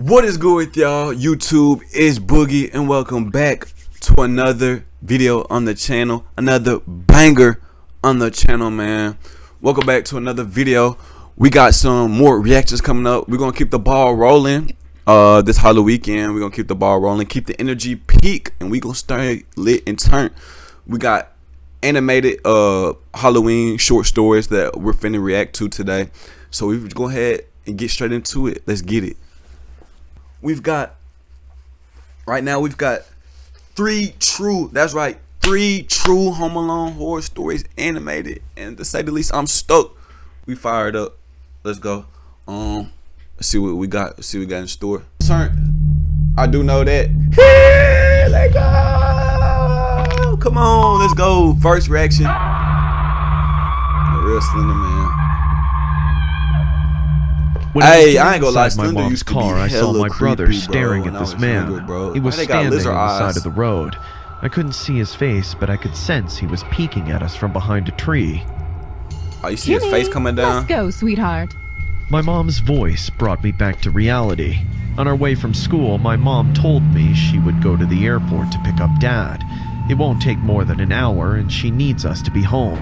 What is good with y'all? YouTube is Boogie and welcome back to another video on the channel, another banger on the channel, man. Welcome back to another video. We got some more reactions coming up. We're gonna keep the ball rolling this Halloween weekend. We're gonna keep the ball rolling, keep the energy peak, and we gonna stay lit and turn. We got animated Halloween short stories that we're finna react to today, so we go ahead and get straight into it. Let's get it. We've got three true Home Alone horror stories animated, and to say the least, I'm stoked. We fired up. Let's go. Let's see what we got. Let's see what we got in store. I do know that. Hey, let's go. Come on, let's go. First reaction. The real Slender Man. Hey, I ain't gonna lie, my mom's car, I saw my brother staring at this man. He was standing on the side of the road. I couldn't see his face, but I could sense he was peeking at us from behind a tree. Oh, you see his face coming down? Let's go, sweetheart. My mom's voice brought me back to reality. On our way from school, my mom told me she would go to the airport to pick up Dad. It won't take more than an hour, and she needs us to be home.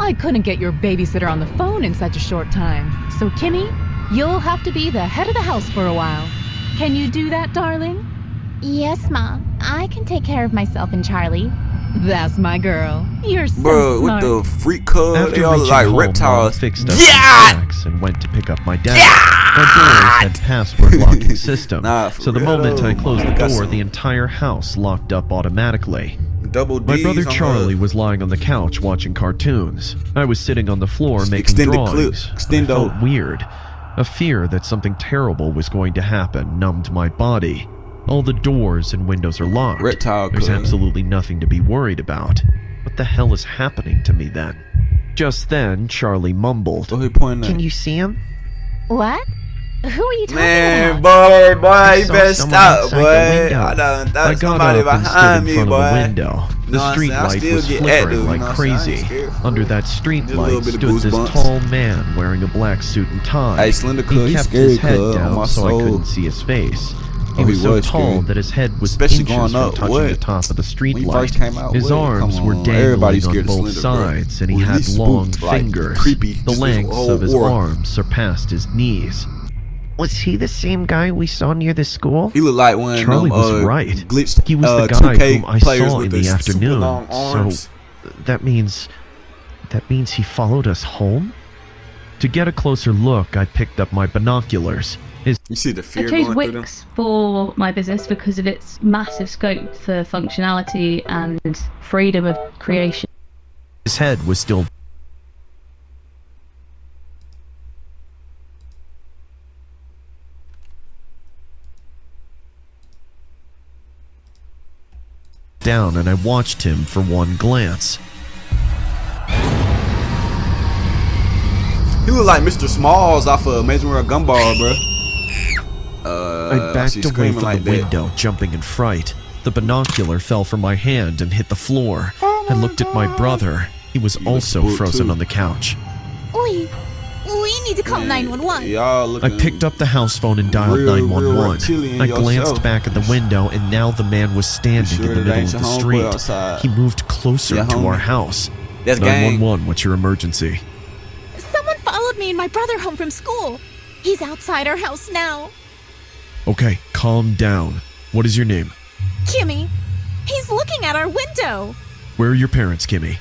I couldn't get your babysitter on the phone in such a short time. So, Kimmy, you'll have to be the head of the house for a while. Can you do that, darling? Yes, Ma. I can take care of myself and Charlie. That's my girl. You're so Bro, smart. with the freak cub, After they all reaching like home, reptiles. Mom fixed us some snacks and went to pick up my dad. Our doors had password locking system, so the moment I closed the door, the entire house locked up automatically. My brother Charlie was lying on the couch watching cartoons. I was sitting on the floor making drawings. I felt weird. A fear that something terrible was going to happen numbed my body. All the doors and windows are locked. There's absolutely nothing to be worried about. What the hell is happening to me then? Just then, Charlie mumbled, "Can you see him?" What? Who are you talking Man, about? boy, you better stop, boy. I done thought somebody behind me, boy. The window. The street light was flickering like crazy. Under that street light stood this tall man wearing a black suit and tie. Hey, Slender, he kept his head down so I couldn't see his face. He was so tall that his head was inches from touching the top of the street light. His arms were dangling on both sides, and he had long fingers. The length of his arms surpassed his knees. Was he the same guy we saw near the school? He looked like one. Charlie was right. Glitched, he was the guy whom I saw in the afternoon. So that means he followed us home? To get a closer look, I picked up my binoculars. You see the fear I chose going through them? Wix for my business because of its massive scope for functionality and freedom of creation. His head was still down, and I watched him for one glance. He looked like Mr. Smalls off of Amazing World Gumball, bro. I backed away from the window, jumping in fright. The binocular fell from my hand and hit the floor. I looked at my brother. He was also frozen on the couch. We need to call 911. I picked up the house phone and dialed 911. I glanced back at the window, and now the man was standing in the middle of the street. He moved closer to our house. 911, what's your emergency? Someone followed me and my brother home from school. He's outside our house now. Okay, calm down. What is your name? Kimmy. He's looking at our window. Where are your parents, Kimmy?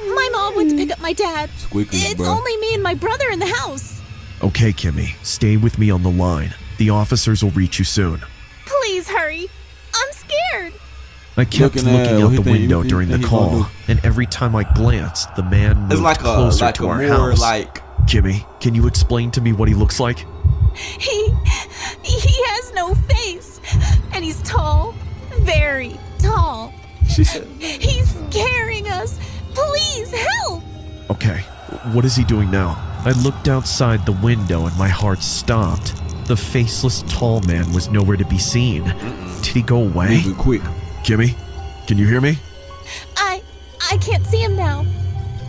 My mom went to pick up my dad. It's only me and my brother in the house. Okay, Kimmy, stay with me on the line. The officers will reach you soon. Please hurry. I'm scared. I kept looking out the window during the call, and every time I glanced, the man moved closer to our house. Kimmy, can you explain to me what he looks like? He has no face, and he's tall, very tall. She said, he's scaring us. Please help. Okay, what is he doing now? I looked outside the window and my heart stopped. The faceless tall man was nowhere to be seen. Did he go away? Moving quick. Kimmy, can you hear me? I can't see him now.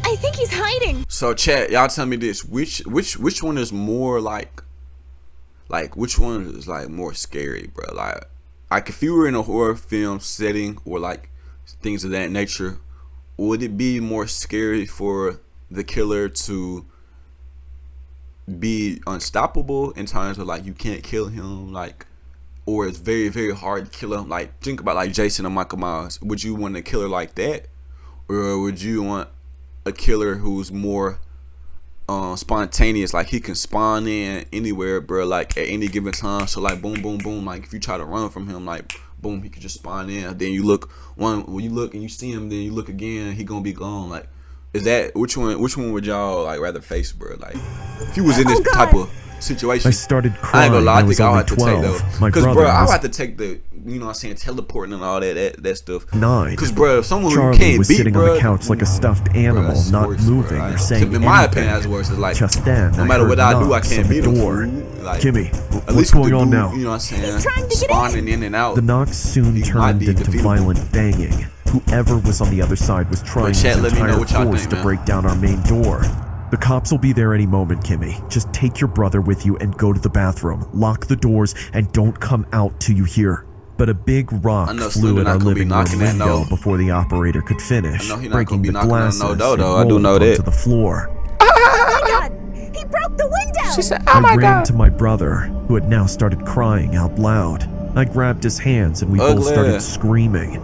I think he's hiding. So chat, y'all tell me this. Which one is more like like which one is like more scary, bro? Like if you were in a horror film setting or like things of that nature, would it be more scary for the killer to be unstoppable in times of like you can't kill him, like, or it's very, very hard to kill him? Like, think about like Jason or Michael Myers. Would you want a killer like that, or would you want a killer who's more spontaneous, like he can spawn in anywhere, bro, like at any given time? So like boom, boom, boom, like if you try to run from him, like boom, he could just spawn in. Then you look when you look and you see him, then you look again, he gonna be gone. Like, is that which one would y'all like rather face, bro? Like if you was in this type of situation. I started crying. I ain't gonna lie, I think I'll have to 12. take though, because bro, I'll have to take the, you know what I'm saying, teleporting and all that stuff. 9. Because bro, if someone Charlie who can't was beat, sitting bro, on the couch like a stuffed animal, bro, not worse, moving bro. or saying in my anything. opinion, that's worse. It's like just then, no matter what I do, I can't beat him. door. Like, Kimmy, at what's least going on now? You know what I'm saying? trying to get Spawning in and out. The knocks soon turned into violent banging. Whoever was on the other side was trying his entire force to break down our main door. The cops will be there any moment, Kimmy. Just take your brother with you and go to the bathroom. Lock the doors and don't come out till you hear. But a big rock flew at our living room window before the operator could finish, breaking the glasses and rolled onto the floor. Oh my God! He broke the window! She said, oh my God. I ran to my brother, who had now started crying out loud. I grabbed his hands and we both started screaming.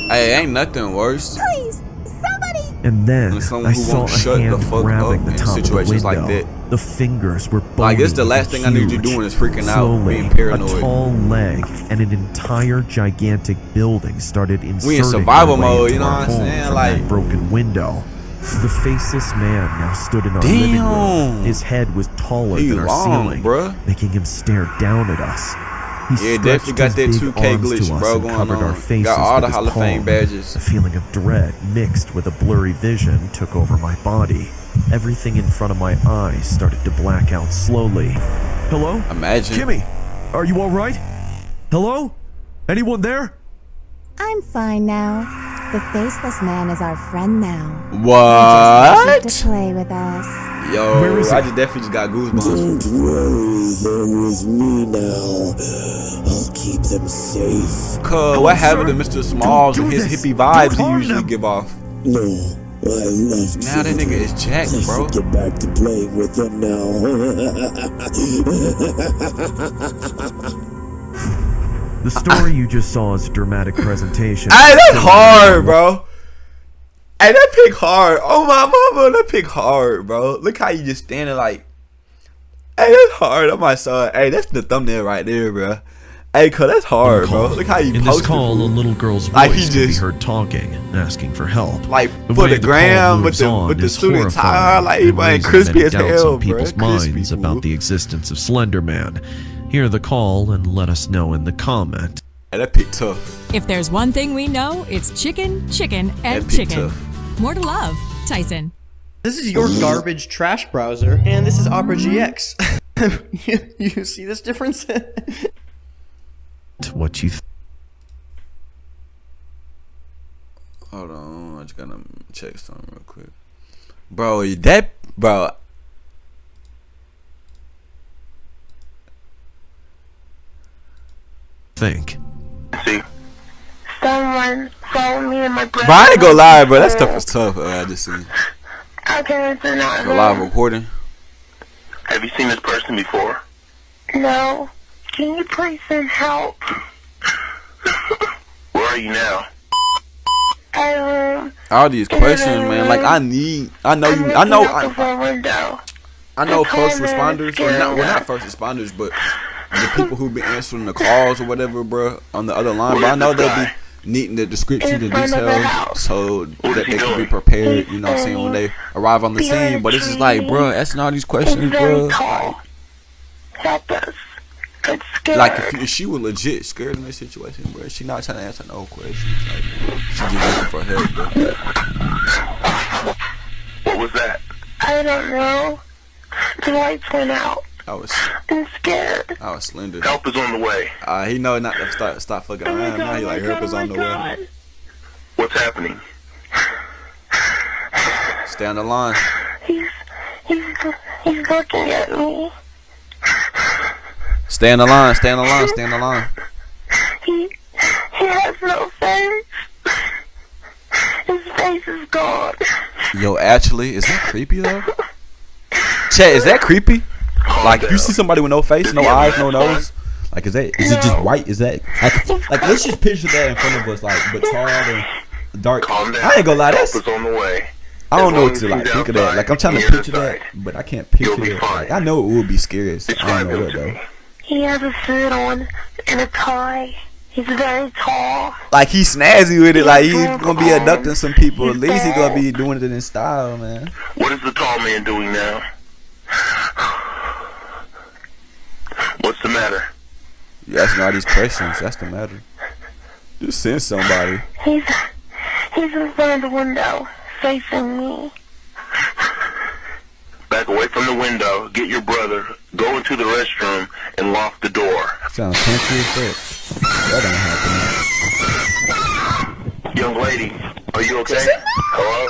Hey, ain't nothing worse. Please, somebody! And then I saw a hand grabbing the top of the window. Like that. The fingers were like, it's the last thing I need you doing is freaking out, being paranoid. A tall leg and an entire gigantic building started inserting. We in survival mode, you know what I'm saying? Like, that broken window. The faceless man now stood in our living room. His head was taller than our ceiling, making him stare down at us. He definitely got that 2K glitch, bro, going on. Got all the Hall of Fame badges. A feeling of dread mixed with a blurry vision took over my body. Everything in front of my eyes started to black out slowly. Hello? Imagine. Kimmy, are you all right? Hello? Anyone there? I'm fine now. The faceless man is our friend now. What? He just to play with us. Yo, I definitely just got goosebumps. Don't worry, they're with me now. I'll keep them safe. Cuz, what happened to Mr. Smalls and his hippie vibes he usually give off? No, I love now that nigga is jacked, bro. I should get back to playing with them now. The story you just saw is a dramatic presentation. Hey, that's hard, bro. Hey, that pick hard. Oh my mama, that pick hard, bro. Look how you just standing like. Hey, that's hard. Oh my son. Hey, that's the thumbnail right there, bro. Hey, cuz that's hard, bro. Look how you in this call, a little girl's voice like he just could be heard talking, asking for help. Like for the gram with the student tie, like he might crispy as hell, bro. People's minds about the existence of Slender Man. Hear the call and let us know in the comment. Hey, that pick tough. If there's one thing we know, it's chicken, chicken, and chicken. More to love, Tyson. This is your garbage trash browser, and this is Opera GX. You see this difference? What you hold on, I just gotta check something real quick. Bro, that, bro. Think. See. Someone phoned me and my brother. Bro, I ain't gonna lie, bro. That stuff is tough. I just seen. Okay, it's not a live recording. Have you seen this person before? No. Can you please send help? Where are you now? All these questions, man. Like I know first responders, or not first responders, but the people who be answering the calls or whatever, bro, on the other line. But I know they'll be needing the description, the details, so that they can be prepared. You know what I'm saying, when they arrive on the scene. But it's just like, bro, asking all these questions, bro. Help us. Like if she was legit scared in this situation, bro, she not trying to answer no questions. Like, she just looking for help, bro. What was that? I don't know. The lights went out. I'm scared. I was Slender. Help is on the way. He know not to stop fucking around. Now he like, help is on the way. What's happening? Stay on the line. He's looking at me. Stay in the line. Stay in the line. Stay in the line. He has no face. His face is gone. Yo, actually, is that creepy though? Chat, is that creepy? Like, if you see somebody with no face, no eyes, no nose, like, is it just white? Is that like let's just picture that in front of us, like, but tall and dark. I ain't gonna lie, that's on the way. I don't know what to like think of that. Like, I'm trying to picture that, but I can't picture it. Like, I know it would be scary. I don't know what though. He has a suit on and a tie. He's very tall. Like, he's snazzy with it. Like, he's gonna be abducting some people. At least he's gonna be doing it in style, man. What is the tall man doing now? What's the matter? You asking all these questions. That's the matter. Just send somebody. He's in front of the window, facing me. Back away from the window. Get your brother. Go into the restroom and lock the door. Sounds country as fuck. That ain't happening. Young lady, are you okay? Hello?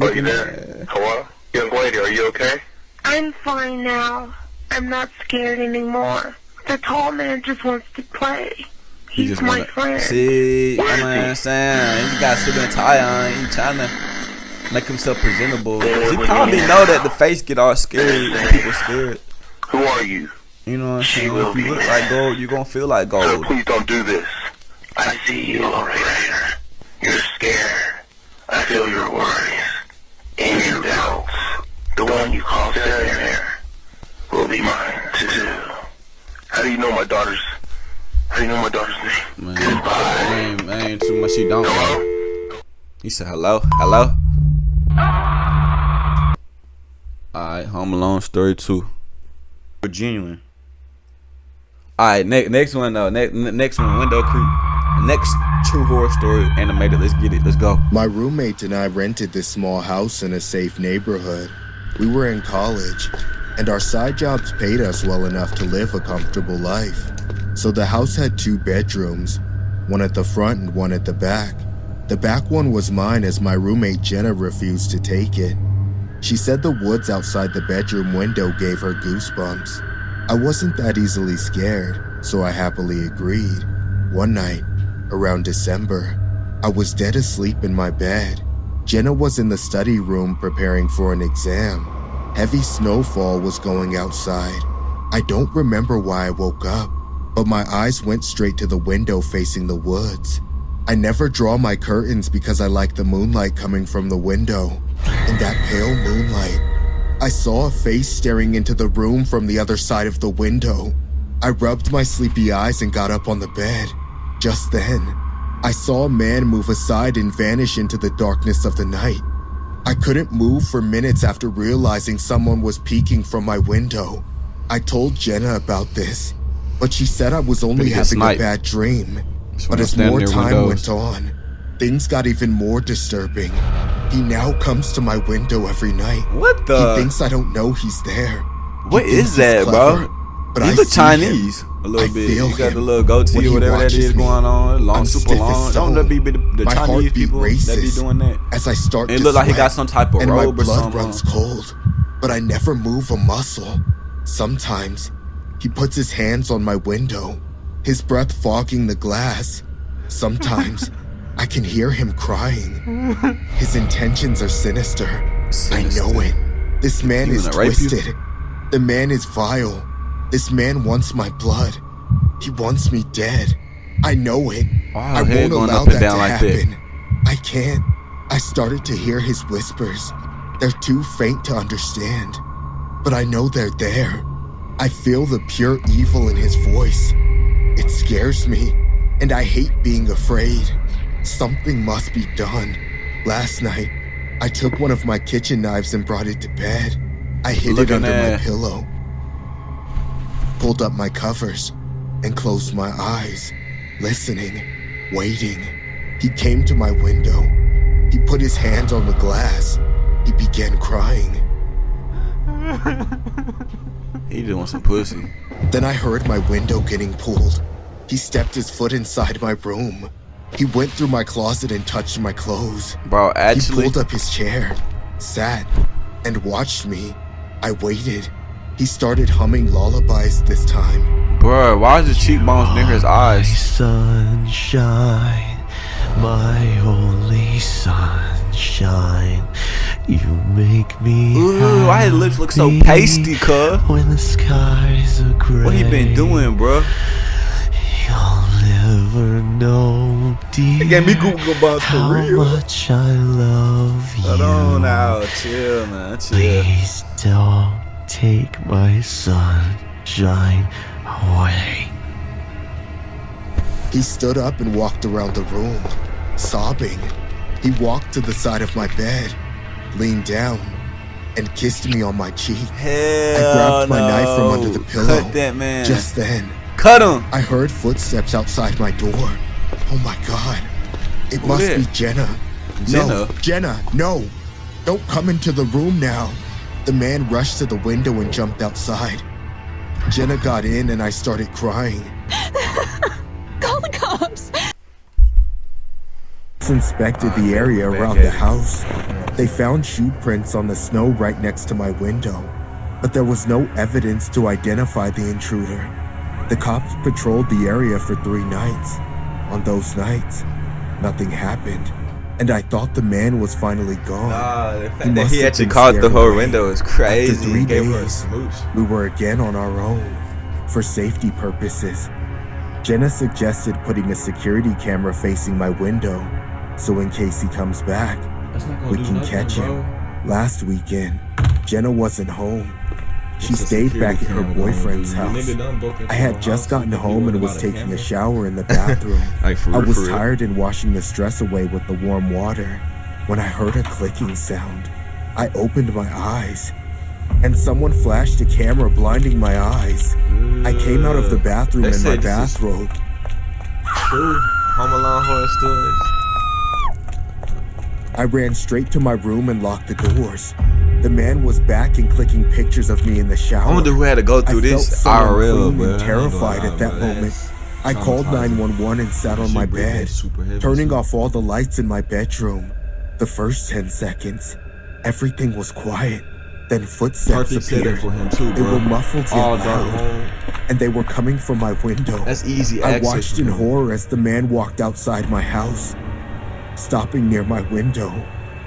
Are you there? Hello? Young lady, are you okay? I'm fine now. I'm not scared anymore. The tall man just wants to play. He just my friend. See, I'm saying, he got a suit and tie on. He trying to make himself presentable. He probably know that the face get all scary and people scared. Who are you? You know what I'm saying? If you look like gold, you're gonna feel like gold. Please don't do this. I see you over there. You're scared. I feel your worries and your doubts. The one you call SLENDER will be mine too. How do you know my daughter's name? Man, ain't too much you don't know. He said hello, hello. Alright, Home Alone story 2. Genuine. Alright, next one though. Next one, Window Creep. Next true horror story animated. Let's get it. Let's go. My roommate and I rented this small house in a safe neighborhood. We were in college, and our side jobs paid us well enough to live a comfortable life. So the house had 2 bedrooms, one at the front and one at the back. The back one was mine as my roommate Jenna refused to take it. She said the woods outside the bedroom window gave her goosebumps. I wasn't that easily scared, so I happily agreed. One night, around December, I was dead asleep in my bed. Jenna was in the study room preparing for an exam. Heavy snowfall was going outside. I don't remember why I woke up, but my eyes went straight to the window facing the woods. I never draw my curtains because I like the moonlight coming from the window. In that pale moonlight, I saw a face staring into the room from the other side of the window. I rubbed my sleepy eyes and got up on the bed. Just then, I saw a man move aside and vanish into the darkness of the night. I couldn't move for minutes after realizing someone was peeking from my window. I told Jenna about this, but she said I was only having a bad dream. But as more time went on, things got even more disturbing. He now comes to my window every night. What the? He thinks I don't know he's there. What is that, bro? But you look Chinese a little bit. You got the little goatee or whatever that is going on. Long, super long. Don't that be the Chinese people that be doing that? As I start to it look like he got some type of robe or something. My blood runs cold, but I never move a muscle. Sometimes he puts his hands on my window, his breath fogging the glass. Sometimes I can hear him crying. His intentions are sinister. I know it. This man is twisted. The man is vile. This man wants my blood. He wants me dead. I know it. I won't allow that to happen. I can't. I started to hear his whispers. They're too faint to understand, but I know they're there. I feel the pure evil in his voice. It scares me, and I hate being afraid. Something must be done. Last night, I took one of my kitchen knives and brought it to bed. I hid it under my pillow, pulled up my covers, and closed my eyes, listening, waiting. He came to my window. He put his hand on the glass. He began crying. He just wants some pussy. Then I heard my window getting pulled. He stepped his foot inside my room. He went through my closet and touched my clothes. Bro, actually, he pulled up his chair, sat, and watched me. I waited. He started humming lullabies this time. Bruh, why is his cheekbones near his eyes? Sunshine, my only sunshine, you make me ooh, why his lips look so pasty, cuz? When the skies are gray, what he been doing, bruh? You'll never know, dear, it gave me goosebumps for real. How much I love you. Hold on now, chill, man, chill. Please don't take my sunshine away. He stood up and walked around the room, sobbing. He walked to the side of my bed, leaned down, and kissed me on my cheek. Hell I grabbed my no. knife from under the pillow. Cut that man. Just then, cut him. I heard footsteps outside my door. Oh my God. It Who must is? be Jenna. Jenna? No, Jenna, no. Don't come into the room now. The man rushed to the window and jumped outside. Jenna got in and I started crying. Call the cops. Inspected the area around the house. They found shoe prints on the snow right next to my window, but there was no evidence to identify the intruder. The cops patrolled the area for 3 nights. On those nights, nothing happened, and I thought the man was finally gone. Nah, the fact that he actually caught the whole window is crazy. After 3 days, we were again on our own. For safety purposes, Jenna suggested putting a security camera facing my window, so in case he comes back, we can catch him. Last weekend, Jenna wasn't home. She stayed back at her boyfriend's house. I had just gotten home and was taking a shower in the bathroom. I was tired and washing the stress away with the warm water when I heard a clicking sound. I opened my eyes, and someone flashed a camera, blinding my eyes. I came out of the bathroom in my bathrobe. Home Alone horror stories. I ran straight to my room and locked the doors. The man was back and clicking pictures of me in the shower. I wonder who had to go through this IRL, bro. Terrified at that moment. I called 911 and sat on my bed, turning off all the lights in my bedroom. The first 10 seconds, everything was quiet. Then footsteps appeared. They were muffled yet loud, and they were coming from my window. That's easy I access. watched in horror as the man walked outside my house. Stopping near my window,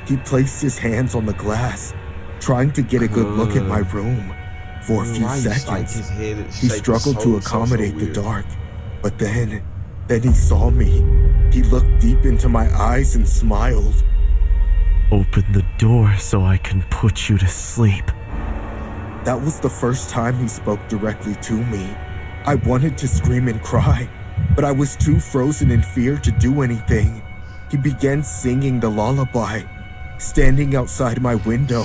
he placed his hands on the glass, trying to get a good look at my room. For a few seconds, he struggled to accommodate the dark, but then he saw me. He looked deep into my eyes and smiled. Open the door so I can put you to sleep. That was the first time he spoke directly to me. I wanted to scream and cry, but I was too frozen in fear to do anything. He began singing the lullaby, standing outside my window.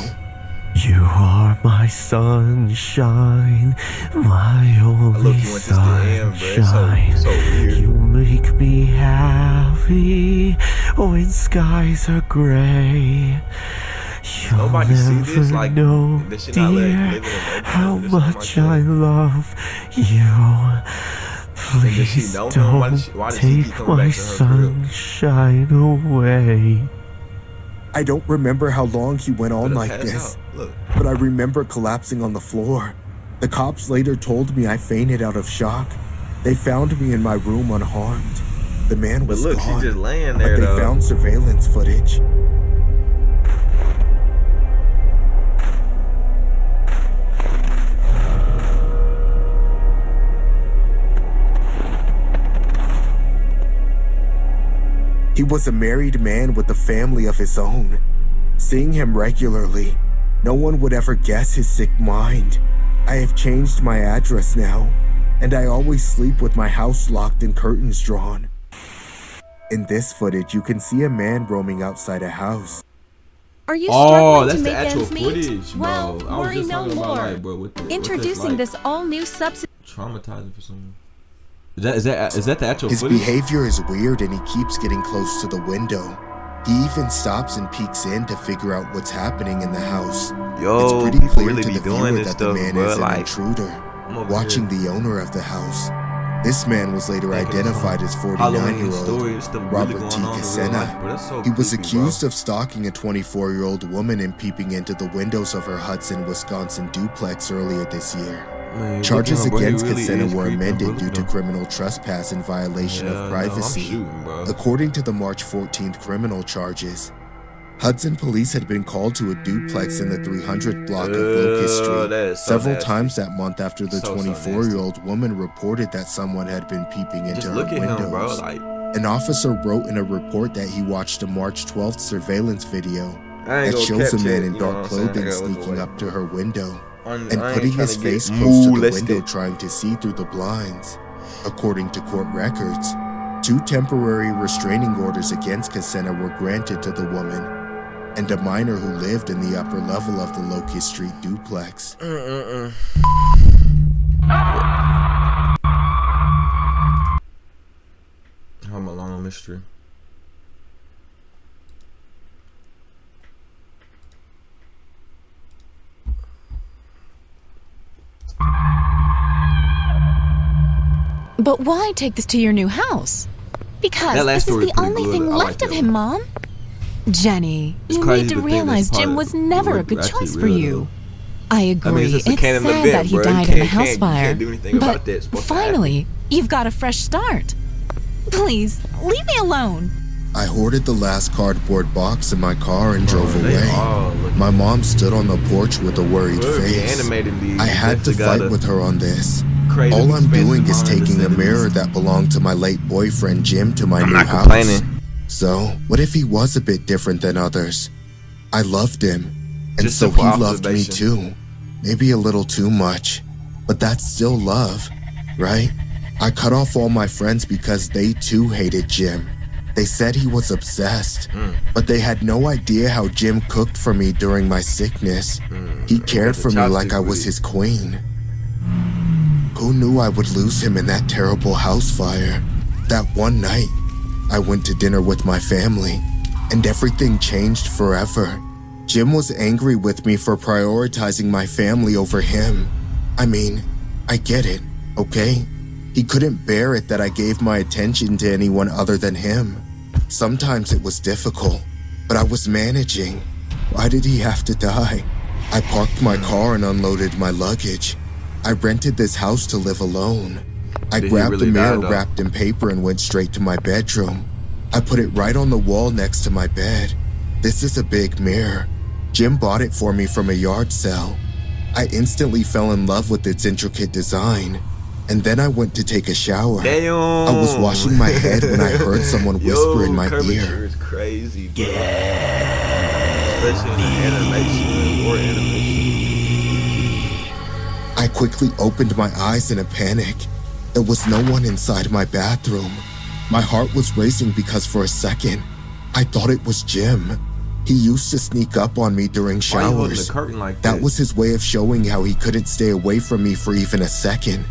You are my sunshine, my only sunshine. You make me happy when skies are gray. You'll never know, dear, how much I love you. Please don't take my sunshine away. I don't remember how long he went on like this, but I remember collapsing on the floor. The cops later told me I fainted out of shock. They found me in my room unharmed. The man was gone, she's just laying there, but they found surveillance footage. He was a married man with a family of his own. Seeing him regularly, no one would ever guess his sick mind. I have changed my address now, and I always sleep with my house locked and curtains drawn. In this footage, you can see a man roaming outside a house. Are you struggling that's to the make actual ends meet? footage, bro. Well, I was worry just no talking more. about, like, bro, what Introducing this all-new substance. Traumatizing for someone. Is that the actual His footage? behavior is weird and he keeps getting close to the window. He even stops and peeks in to figure out what's happening in the house. Yo, it's pretty people clear really to be the doing viewer this that stuff, the man bro. is an Like, intruder, watching the owner of the house. This man was later identified as 49-year-old Robert T. Cassena. He was accused of stalking a 24-year-old woman and peeping into the windows of her Hudson, Wisconsin duplex earlier this year. Charges against Cassena were amended due to criminal trespass in violation of privacy. According to the March 14th criminal charges, Hudson police had been called to a duplex in the 300 block of Locust Street several times that month after the 24-year-old woman reported that someone had been peeping into her windows. An officer wrote in a report that he watched a March 12th surveillance video that shows a man in dark clothing sneaking up to her window and putting his face close to the window trying to see through the blinds. According to court records, 2 temporary restraining orders against Cassena were granted to the woman and a minor who lived in the upper level of the Locust Street duplex. Home Alone mystery. But why take this to your new house? Because this is the only thing left of him, Mom. Jenny, you need to realize Jim was never a good choice for you. I agree, it's sad that he died in the house fire, but finally, you've got a fresh start. Please, leave me alone. I hoarded the last cardboard box in my car and drove away. My mom stood on the porch with a worried face. I had to fight with her on this. All I'm doing is taking a mirror that belonged to my late boyfriend Jim to my new house. So, what if he was a bit different than others? I loved him, and so he loved me too. Maybe a little too much, but that's still love, right? I cut off all my friends because they too hated Jim. They said he was obsessed, but they had no idea how Jim cooked for me during my sickness. He cared for me like I was his queen. Who knew I would lose him in that terrible house fire? That one night, I went to dinner with my family, and everything changed forever. Jim was angry with me for prioritizing my family over him. I mean, I get it, okay? He couldn't bear it that I gave my attention to anyone other than him. Sometimes it was difficult, but I was managing. Why did he have to die? I parked my car and unloaded my luggage. I rented this house to live alone. I grabbed the mirror wrapped in paper and went straight to my bedroom. I put it right on the wall next to my bed. This is a big mirror. Jim bought it for me from a yard sale. I instantly fell in love with its intricate design. And then I went to take a shower. Damn. I was washing my head when I heard someone whisper in my ear. Is crazy, bro. Especially in animation or animation. I quickly opened my eyes in a panic. There was no one inside my bathroom. My heart was racing because for a second, I thought it was Jim. He used to sneak up on me during showers. That was his way of showing how he couldn't stay away from me for even a second.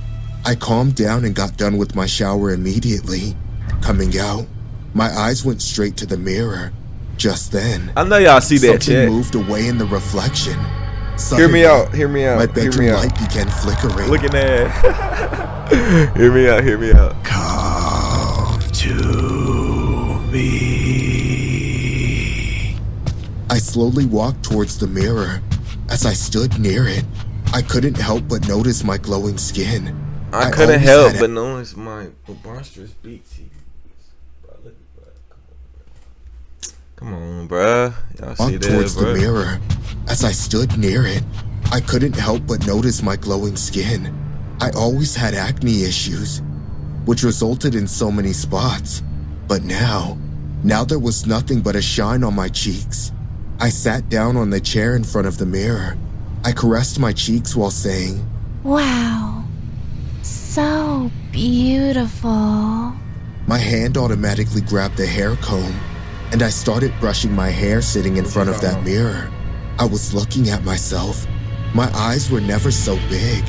I calmed down and got done with my shower immediately. Coming out, my eyes went straight to the mirror. Just then, I know y'all see that something shit. moved away in the reflection. Hear Suddenly, me out, hear me out. My bedroom light began flickering. Look at that. Hear me out, hear me out. Come to me. I slowly walked towards the mirror. As I stood near it, I couldn't help but notice my glowing skin. I couldn't help but notice my preposterous beat teeth. Come on, bruh. Y'all see that, towards bro. the mirror. As I stood near it, I couldn't help but notice my glowing skin. I always had acne issues, which resulted in so many spots. But now there was nothing but a shine on my cheeks. I sat down on the chair in front of the mirror. I caressed my cheeks while saying, Wow, so beautiful. My hand automatically grabbed the hair comb, and I started brushing my hair sitting in front of that mirror. I was looking at myself. My eyes were never so big.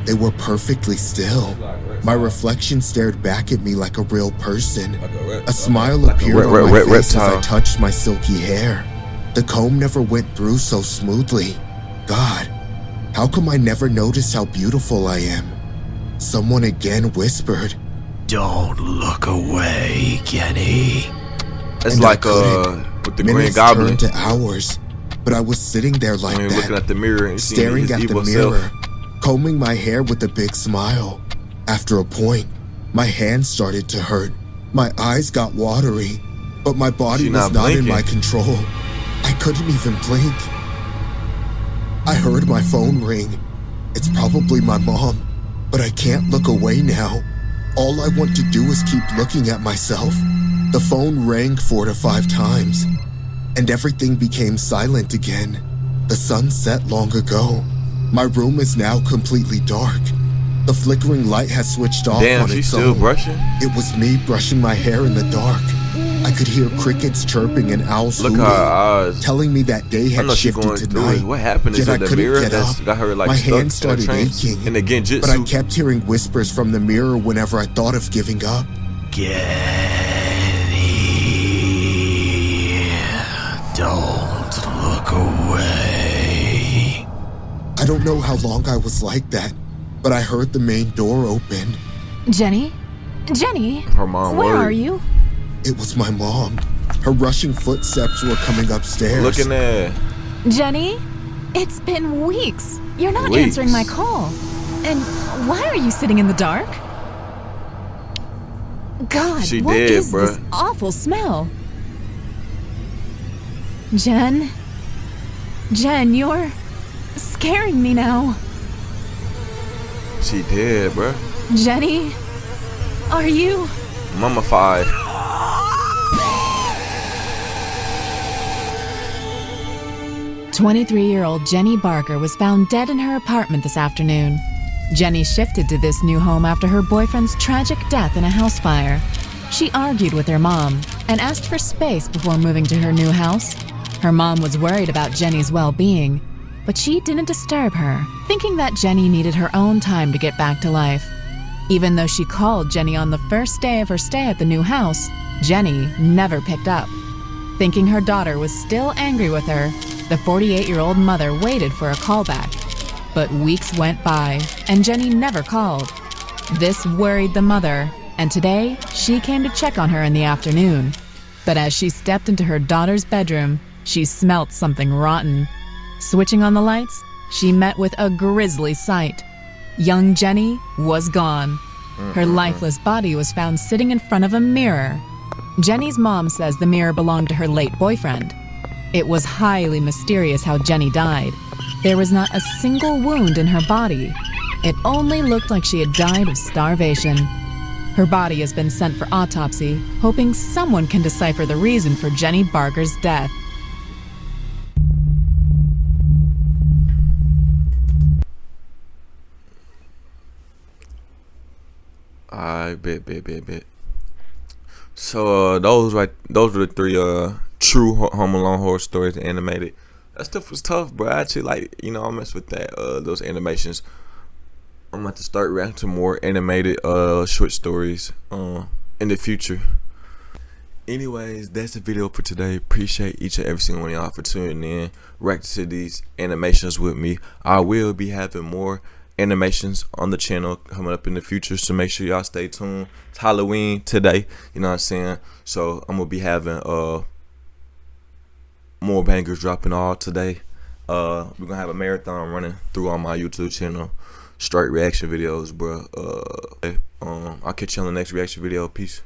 They were perfectly still. My reflection stared back at me like a real person. A smile appeared on my face as I touched my silky hair. The comb never went through so smoothly. God, how come I never noticed how beautiful I am? Someone again whispered, Don't look away, Kenny. It's like with the Green Goblin. Turned to hours, but I was sitting there like when that, looking at the mirror and staring at the mirror, combing my hair with a big smile. After a point, my hands started to hurt. My eyes got watery, but my body was not in my control. I couldn't even blink. I heard my phone ring. It's probably my mom, but I can't look away now. All I want to do is keep looking at myself. The phone rang 4 to 5 times, and everything became silent again. The sun set long ago. My room is now completely dark. The flickering light has switched off on its own. Damn, she's still brushing? It was me brushing my hair in the dark. I could hear crickets chirping and owls hooting, telling me that day had shifted to night. What happened is that the mirror that's got her like my stuck hands started aching, and again, but I kept hearing whispers from the mirror whenever I thought of giving up. Don't look away. I don't know how long I was like that, but I heard the main door open. Jenny? Jenny? Her mom. Where are you? It was my mom. Her rushing footsteps were coming upstairs. Looking there. Jenny? It's been weeks. You're not answering my call. And why are you sitting in the dark? God, what is this awful smell? Jen? Jen, you're scaring me now. She did, bruh. Jenny? Are you... mummified. 23-year-old Jenny Barker was found dead in her apartment this afternoon. Jenny shifted to this new home after her boyfriend's tragic death in a house fire. She argued with her mom and asked for space before moving to her new house. Her mom was worried about Jenny's well-being, but she didn't disturb her, thinking that Jenny needed her own time to get back to life. Even though she called Jenny on the first day of her stay at the new house, Jenny never picked up. Thinking her daughter was still angry with her, the 48-year-old mother waited for a callback. But weeks went by, and Jenny never called. This worried the mother, and today she came to check on her in the afternoon. But as she stepped into her daughter's bedroom, she smelt something rotten. Switching on the lights, she met with a grisly sight. Young Jenny was gone. Her lifeless body was found sitting in front of a mirror. Jenny's mom says the mirror belonged to her late boyfriend. It was highly mysterious how Jenny died. There was not a single wound in her body. It only looked like she had died of starvation. Her body has been sent for autopsy, hoping someone can decipher the reason for Jenny Barker's death. I bet. So those were the 3 true Home Alone horror stories animated. That stuff was tough, bro. I actually I mess with that. Those animations. I'm about to start reacting to more animated short stories in the future. Anyways, that's the video for today. Appreciate each and every single one of y'all for tuning in, reacting to these animations with me. I will be having more animations on the channel coming up in the future, so make sure y'all stay tuned. It's Halloween today, you know what I'm saying? So I'm gonna be having more bangers dropping all today. We're gonna have a marathon running through on my YouTube channel, straight reaction videos, bro. I'll catch you on the next reaction video. Peace.